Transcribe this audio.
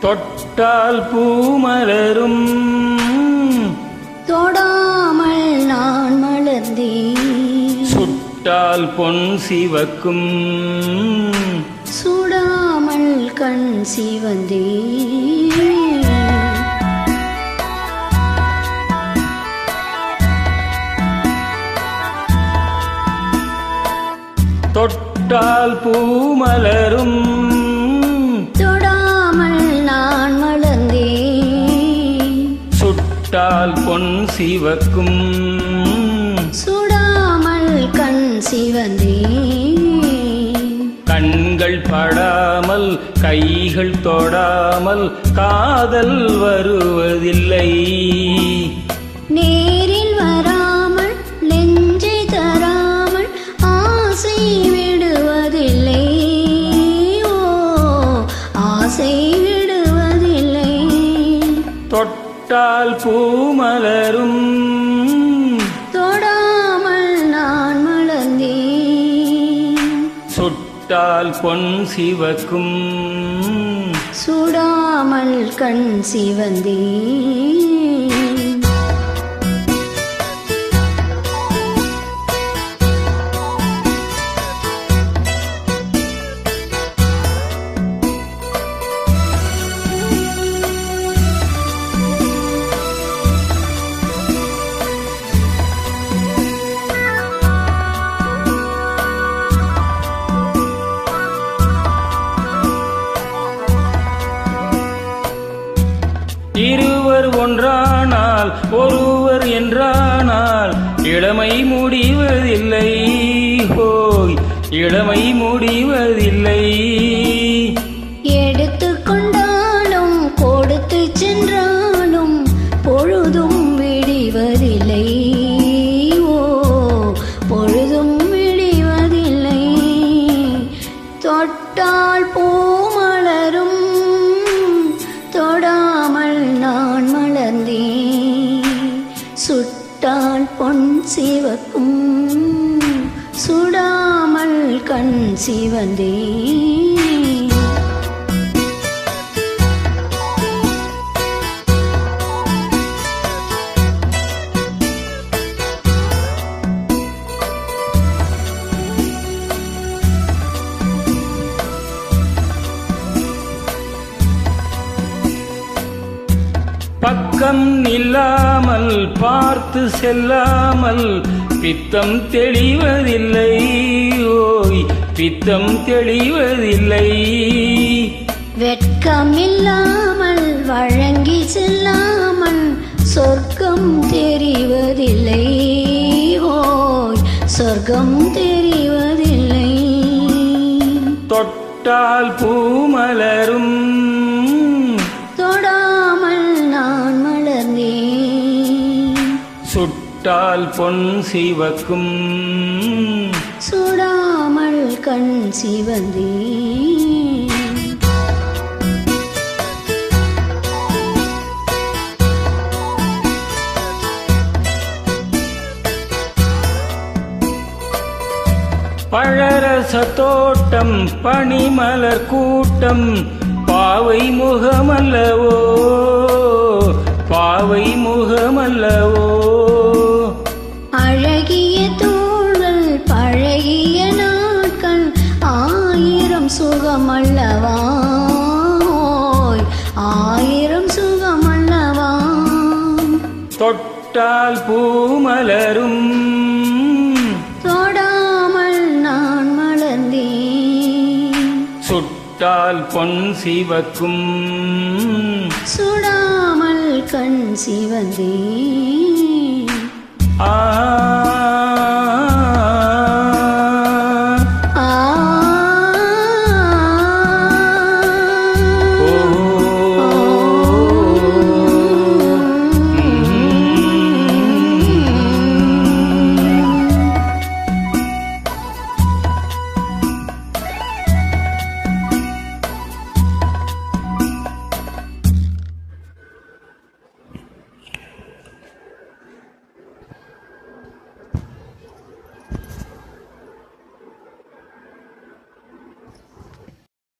தொட்டால் பூமலரும் தொடாமல் நான் மலர்ந்தேன். சுட்டால் பொன் சிவக்கும் சுடாமல் கண் சிவந்தேன். தொட்டால் பூமலரும் தொடாமல் நான் மலர்ந்தேன். சுட்டால் பொன் சிவக்கும் சுடாமல் கண் சிவந்தேன். கண்கள் படாமல் கைகள் தொடாமல் காதல் வருவதில்லை. நேரில் வராமல் நெஞ்சை தராமல் ஆசை விடுவதில்லை. ஓ ஆசை விடுவதில்லை. தொட்டால் பூமலரும் தொடாமல் நான் மலர்ந்தேன். சுட்டால் பொன் சிவக்கும் சுடாமல் கண் சிவந்தேன். இருவர் ஒன்றானால் ஒருவர் என்றானால் இளமை முடிவதில்லை. ஹோய் இளமை முடிவதில்லை. எடுத்து கொண்டாலும் கொடுத்து சென்றாலும் பொழுதும் விடிவதில்லை. ஓ பொழுதும் விடிவதில்லை. தொட்டால் பூமலரும் தொடாமல் நான் மலர்ந்தேன். சுட்டால் பொன் சிவக்கும் சுடாமல் கண் சிவந்தேன். பக்கம் நில்லாமல் பார்த்து செல்லாமல் பித்தம் தெளிவதில்லை. ஓய் பித்தம் தெளிவதில்லை. வெட்கம் இல்லாமல் வழங்கி செல்லாமல் சொர்க்கம் தெரிவதில்லை. ஓய் சொர்க்கம் தெரிவதில்லை. தொட்டால் பூமலரும் தொடாமல் நான் மலர்ந்தேன். சுட்டால் பொன் சிவக்கும் சுடாமல் கண் சிவந்தேன். பழரச தோட்டம் பனிமலர் கூட்டம் பாவை முகமல்லவோ பாவை முகமல்லவோ. அழகிய தோள்கள் பழகிய நாட்கள் ஆயிரம் சுகமல்லவா. ஓய் ஆயிரம் சுகமல்லவா. தொட்டால் பூமலரும் தொடாமல் நான் மலர்ந்தேன். சுட்டால் பொன் சிவக்கும் சுடாமல் கண் சிவந்தேன். ஆ